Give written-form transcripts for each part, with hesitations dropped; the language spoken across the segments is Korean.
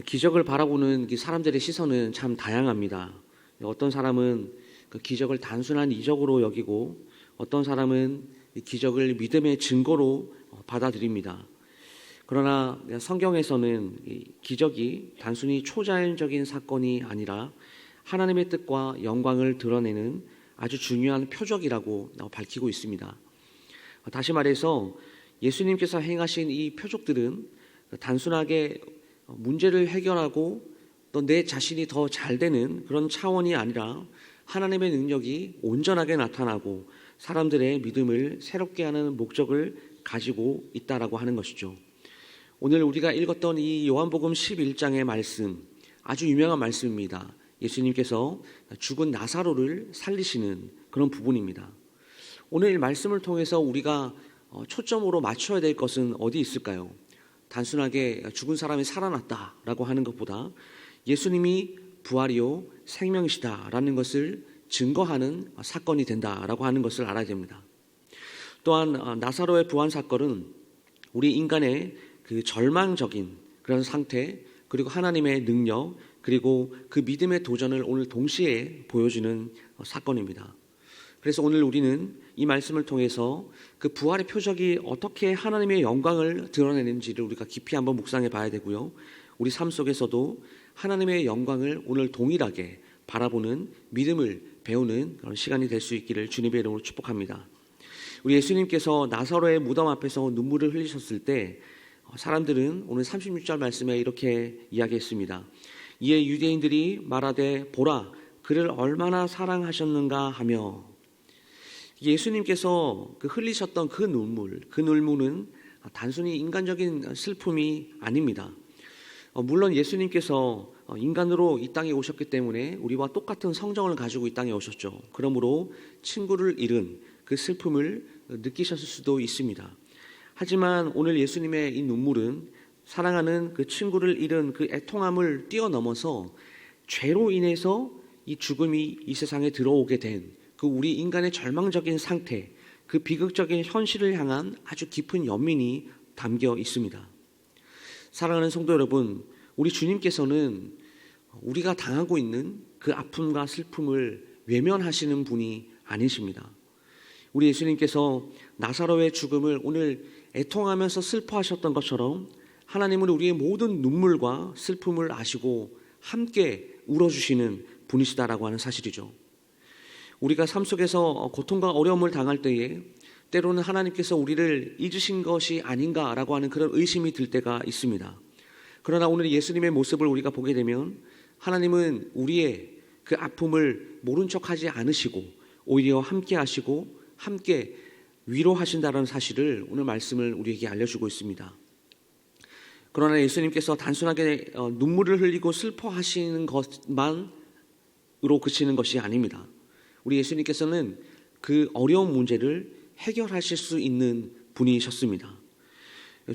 기적을 바라보는 사람들의 시선은 참 다양합니다. 어떤 사람은 그 기적을 단순한 이적으로 여기고 어떤 사람은 이 기적을 믿음의 증거로 받아들입니다. 그러나 성경에서는 이 기적이 단순히 초자연적인 사건이 아니라 하나님의 뜻과 영광을 드러내는 아주 중요한 표적이라고 밝히고 있습니다. 다시 말해서 예수님께서 행하신 이 표적들은 단순하게 문제를 해결하고 또 내 자신이 더 잘 되는 그런 차원이 아니라 하나님의 능력이 온전하게 나타나고 사람들의 믿음을 새롭게 하는 목적을 가지고 있다라고 하는 것이죠. 오늘 우리가 읽었던 이 요한복음 11장의 말씀, 아주 유명한 말씀입니다. 예수님께서 죽은 나사로를 살리시는 그런 부분입니다. 오늘 말씀을 통해서 우리가 초점으로 맞춰야 될 것은 어디 있을까요? 단순하게 죽은 사람이 살아났다라고 하는 것보다 예수님이 부활이요 생명이시다라는 것을 증거하는 사건이 된다라고 하는 것을 알아야 됩니다. 또한 나사로의 부활 사건은 우리 인간의 그 절망적인 그런 상태, 그리고 하나님의 능력, 그리고 그 믿음의 도전을 오늘 동시에 보여주는 사건입니다. 그래서 오늘 우리는 이 말씀을 통해서 그 부활의 표적이 어떻게 하나님의 영광을 드러내는지를 우리가 깊이 한번 묵상해 봐야 되고요. 우리 삶 속에서도 하나님의 영광을 오늘 동일하게 바라보는 믿음을 배우는 그런 시간이 될 수 있기를 주님의 이름으로 축복합니다. 우리 예수님께서 나사로의 무덤 앞에서 눈물을 흘리셨을 때 사람들은 오늘 36절 말씀에 이렇게 이야기했습니다. 이에 유대인들이 말하되 보라 그를 얼마나 사랑하셨는가 하며, 예수님께서 흘리셨던 그 눈물은 단순히 인간적인 슬픔이 아닙니다. 물론 예수님께서 인간으로 이 땅에 오셨기 때문에 우리와 똑같은 성정을 가지고 이 땅에 오셨죠. 그러므로 친구를 잃은 그 슬픔을 느끼셨을 수도 있습니다. 하지만 오늘 예수님의 이 눈물은 사랑하는 그 친구를 잃은 그 애통함을 뛰어넘어서 죄로 인해서 이 죽음이 이 세상에 들어오게 된 그 우리 인간의 절망적인 상태, 그 비극적인 현실을 향한 아주 깊은 연민이 담겨 있습니다. 사랑하는 성도 여러분, 우리 주님께서는 우리가 당하고 있는 그 아픔과 슬픔을 외면하시는 분이 아니십니다. 우리 예수님께서 나사로의 죽음을 오늘 애통하면서 슬퍼하셨던 것처럼 하나님은 우리의 모든 눈물과 슬픔을 아시고 함께 울어주시는 분이시다라고 하는 사실이죠. 우리가 삶 속에서 고통과 어려움을 당할 때에 때로는 하나님께서 우리를 잊으신 것이 아닌가라고 하는 그런 의심이 들 때가 있습니다. 그러나 오늘 예수님의 모습을 우리가 보게 되면 하나님은 우리의 그 아픔을 모른 척하지 않으시고 오히려 함께 하시고 함께 위로하신다는 사실을 오늘 말씀을 우리에게 알려주고 있습니다. 그러나 예수님께서 단순하게 눈물을 흘리고 슬퍼하시는 것만으로 그치는 것이 아닙니다. 우리 예수님께서는 그 어려운 문제를 해결하실 수 있는 분이셨습니다.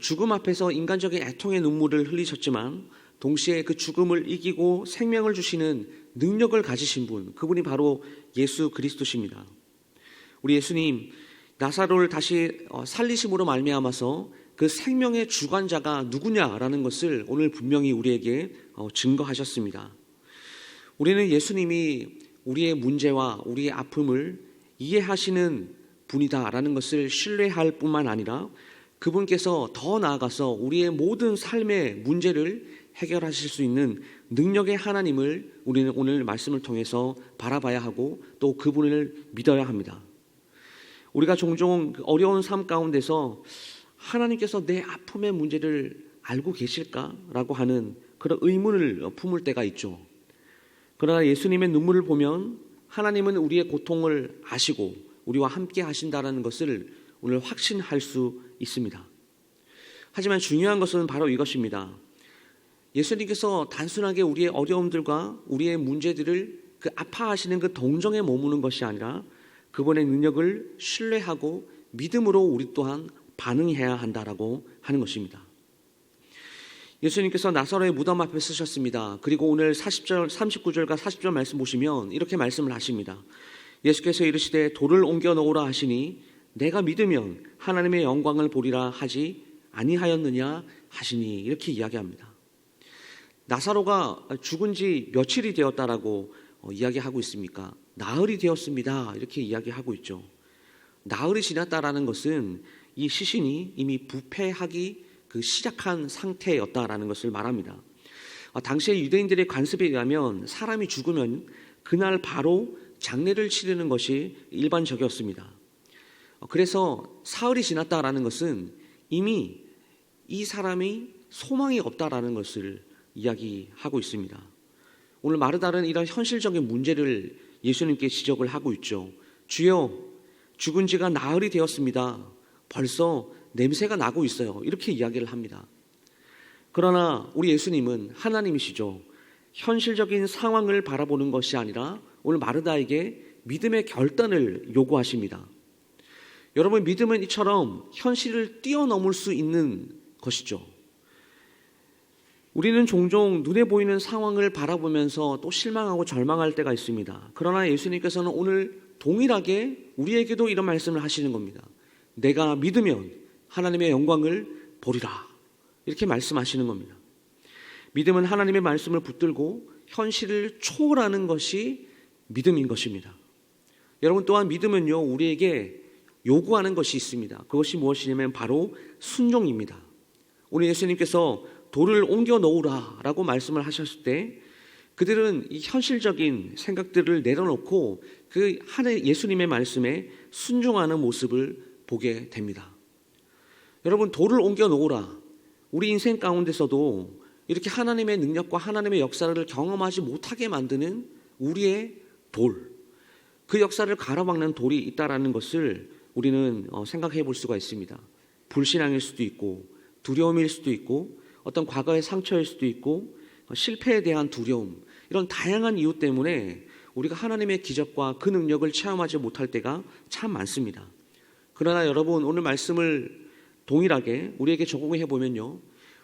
죽음 앞에서 인간적인 애통의 눈물을 흘리셨지만 동시에 그 죽음을 이기고 생명을 주시는 능력을 가지신 분, 그분이 바로 예수 그리스도십니다. 우리 예수님 나사로를 다시 살리심으로 말미암아서 그 생명의 주관자가 누구냐라는 것을 오늘 분명히 우리에게 증거하셨습니다. 우리는 예수님이 우리의 문제와 우리의 아픔을 이해하시는 분이다라는 것을 신뢰할 뿐만 아니라 그분께서 더 나아가서 우리의 모든 삶의 문제를 해결하실 수 있는 능력의 하나님을 우리는 오늘 말씀을 통해서 바라봐야 하고 또 그분을 믿어야 합니다. 우리가 종종 어려운 삶 가운데서 하나님께서 내 아픔의 문제를 알고 계실까라고 하는 그런 의문을 품을 때가 있죠. 그러나 예수님의 눈물을 보면 하나님은 우리의 고통을 아시고 우리와 함께 하신다는 것을 오늘 확신할 수 있습니다. 하지만 중요한 것은 바로 이것입니다. 예수님께서 단순하게 우리의 어려움들과 우리의 문제들을 그 아파하시는 그 동정에 머무는 것이 아니라 그분의 능력을 신뢰하고 믿음으로 우리 또한 반응해야 한다라고 하는 것입니다. 예수님께서 나사로의 무덤 앞에 서셨습니다. 그리고 오늘 39절과 40절 말씀 보시면 이렇게 말씀을 하십니다. 예수께서 이르시되 돌을 옮겨 놓으라 하시니 내가 믿으면 하나님의 영광을 보리라 하지 아니하였느냐 하시니, 이렇게 이야기합니다. 나사로가 죽은 지 며칠이 되었다라고 이야기하고 있습니까? 나흘이 되었습니다. 이렇게 이야기하고 있죠. 나흘이 지났다라는 것은 이 시신이 이미 부패하기 시작한 상태였다라는 것을 말합니다. 당시의 유대인들의 관습에 의하면 사람이 죽으면 그날 바로 장례를 치르는 것이 일반적이었습니다. 그래서 사흘이 지났다라는 것은 이미 이 사람이 소망이 없다라는 것을 이야기하고 있습니다. 오늘 마르다는 이런 현실적인 문제를 예수님께 지적을 하고 있죠. 주여, 죽은 지가 나흘이 되었습니다. 벌써 냄새가 나고 있어요. 이렇게 이야기를 합니다. 그러나 우리 예수님은 하나님이시죠. 현실적인 상황을 바라보는 것이 아니라 오늘 마르다에게 믿음의 결단을 요구하십니다. 여러분, 믿음은 이처럼 현실을 뛰어넘을 수 있는 것이죠. 우리는 종종 눈에 보이는 상황을 바라보면서 또 실망하고 절망할 때가 있습니다. 그러나 예수님께서는 오늘 동일하게 우리에게도 이런 말씀을 하시는 겁니다. 내가 믿으면 하나님의 영광을 보리라. 이렇게 말씀하시는 겁니다. 믿음은 하나님의 말씀을 붙들고 현실을 초월하는 것이 믿음인 것입니다. 여러분, 또한 믿음은요, 우리에게 요구하는 것이 있습니다. 그것이 무엇이냐면 바로 순종입니다. 오늘 예수님께서 돌을 옮겨 놓으라 라고 말씀을 하셨을 때 그들은 이 현실적인 생각들을 내려놓고 그 예수님의 말씀에 순종하는 모습을 보게 됩니다. 여러분, 돌을 옮겨 놓으라. 우리 인생 가운데서도 이렇게 하나님의 능력과 하나님의 역사를 경험하지 못하게 만드는 우리의 돌, 그 역사를 가로막는 돌이 있다라는 것을 우리는 생각해 볼 수가 있습니다. 불신앙일 수도 있고 두려움일 수도 있고 어떤 과거의 상처일 수도 있고 실패에 대한 두려움, 이런 다양한 이유 때문에 우리가 하나님의 기적과 그 능력을 체험하지 못할 때가 참 많습니다. 그러나 여러분, 오늘 말씀을 동일하게 우리에게 적용해 보면요,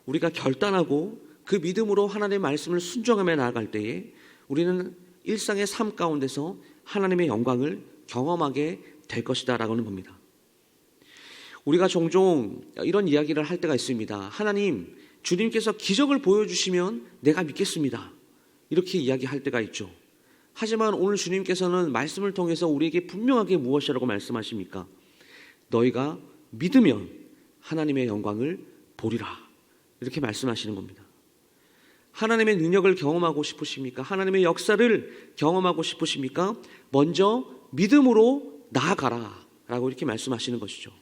우리가 결단하고 그 믿음으로 하나님의 말씀을 순종하며 나아갈 때에 우리는 일상의 삶 가운데서 하나님의 영광을 경험하게 될 것이다 라고는 봅니다. 우리가 종종 이런 이야기를 할 때가 있습니다. 하나님, 주님께서 기적을 보여주시면 내가 믿겠습니다. 이렇게 이야기할 때가 있죠. 하지만 오늘 주님께서는 말씀을 통해서 우리에게 분명하게 무엇이라고 말씀하십니까? 너희가 믿으면 하나님의 영광을 보리라. 이렇게 말씀하시는 겁니다. 하나님의 능력을 경험하고 싶으십니까? 하나님의 역사를 경험하고 싶으십니까? 먼저 믿음으로 나아가라 라고 이렇게 말씀하시는 것이죠.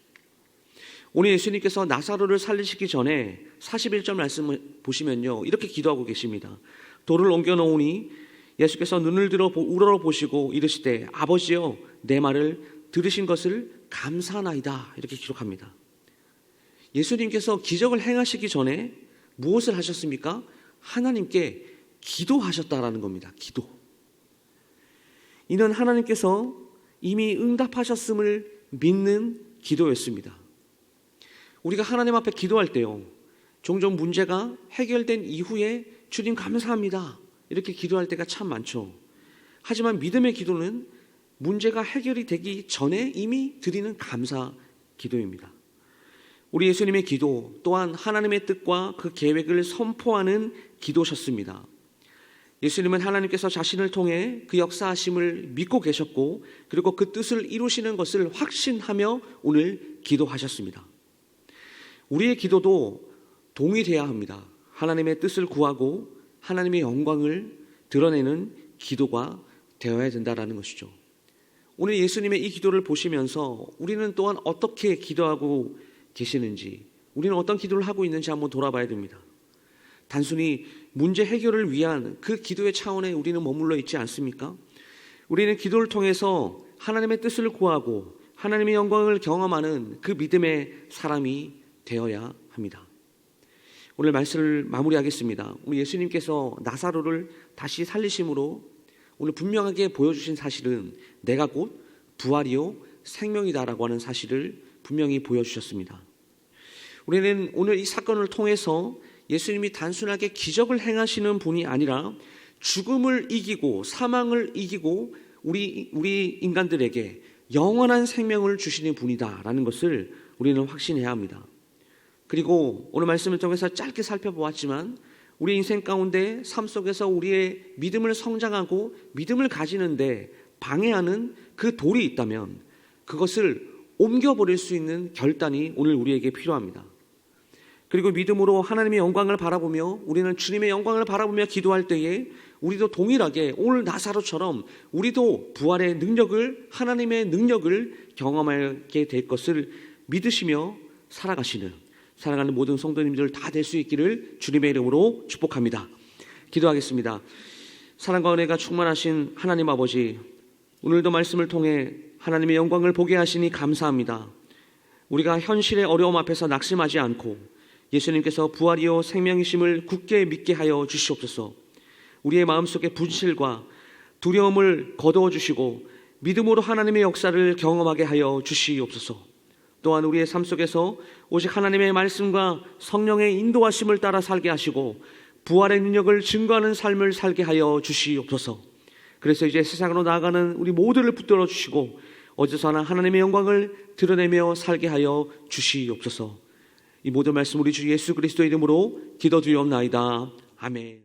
오늘 예수님께서 나사로를 살리시기 전에 41절 말씀을 보시면요, 이렇게 기도하고 계십니다. 돌을 옮겨 놓으니 예수께서 눈을 들어 우러러보시고 이르시되 아버지여, 내 말을 들으신 것을 감사하나이다. 이렇게 기록합니다. 예수님께서 기적을 행하시기 전에 무엇을 하셨습니까? 하나님께 기도하셨다라는 겁니다. 기도. 이는 하나님께서 이미 응답하셨음을 믿는 기도였습니다. 우리가 하나님 앞에 기도할 때요, 종종 문제가 해결된 이후에 주님 감사합니다. 이렇게 기도할 때가 참 많죠. 하지만 믿음의 기도는 문제가 해결이 되기 전에 이미 드리는 감사 기도입니다. 우리 예수님의 기도 또한 하나님의 뜻과 그 계획을 선포하는 기도셨습니다. 예수님은 하나님께서 자신을 통해 그 역사하심을 믿고 계셨고, 그리고 그 뜻을 이루시는 것을 확신하며 오늘 기도하셨습니다. 우리의 기도도 동일해야 합니다. 하나님의 뜻을 구하고 하나님의 영광을 드러내는 기도가 되어야 된다는 것이죠. 오늘 예수님의 이 기도를 보시면서 우리는 또한 어떻게 기도하고 계시는지, 우리는 어떤 기도를 하고 있는지 한번 돌아봐야 됩니다. 단순히 문제 해결을 위한 그 기도의 차원에 우리는 머물러 있지 않습니까? 우리는 기도를 통해서 하나님의 뜻을 구하고 하나님의 영광을 경험하는 그 믿음의 사람이 되어야 합니다. 오늘 말씀을 마무리하겠습니다. 우리 예수님께서 나사로를 다시 살리심으로 오늘 분명하게 보여주신 사실은 내가 곧 부활이요 생명이다라고 하는 사실을 분명히 보여주셨습니다. 우리는 오늘 이 사건을 통해서 예수님이 단순하게 기적을 행하시는 분이 아니라 죽음을 이기고 사망을 이기고 우리 인간들에게 영원한 생명을 주시는 분이다라는 것을 우리는 확신해야 합니다. 그리고 오늘 말씀을 통해서 짧게 살펴보았지만 우리 인생 가운데 삶 속에서 우리의 믿음을 성장하고 믿음을 가지는데 방해하는 그 돌이 있다면 그것을 옮겨버릴 수 있는 결단이 오늘 우리에게 필요합니다. 그리고 믿음으로 하나님의 영광을 바라보며 우리는 주님의 영광을 바라보며 기도할 때에 우리도 동일하게 오늘 나사로처럼 우리도 부활의 능력을, 하나님의 능력을 경험하게 될 것을 믿으시며 살아가는 모든 성도님들 다 될 수 있기를 주님의 이름으로 축복합니다. 기도하겠습니다. 사랑과 은혜가 충만하신 하나님 아버지, 오늘도 말씀을 통해 하나님의 영광을 보게 하시니 감사합니다. 우리가 현실의 어려움 앞에서 낙심하지 않고 예수님께서 부활이요 생명이심을 굳게 믿게 하여 주시옵소서. 우리의 마음속에 분실과 두려움을 거두어 주시고 믿음으로 하나님의 역사를 경험하게 하여 주시옵소서. 또한 우리의 삶 속에서 오직 하나님의 말씀과 성령의 인도하심을 따라 살게 하시고 부활의 능력을 증거하는 삶을 살게 하여 주시옵소서. 그래서 이제 세상으로 나아가는 우리 모두를 붙들어 주시고 어디서나 하나님의 영광을 드러내며 살게 하여 주시옵소서. 이 모든 말씀 우리 주 예수 그리스도 이름으로 기도드리옵나이다. 아멘.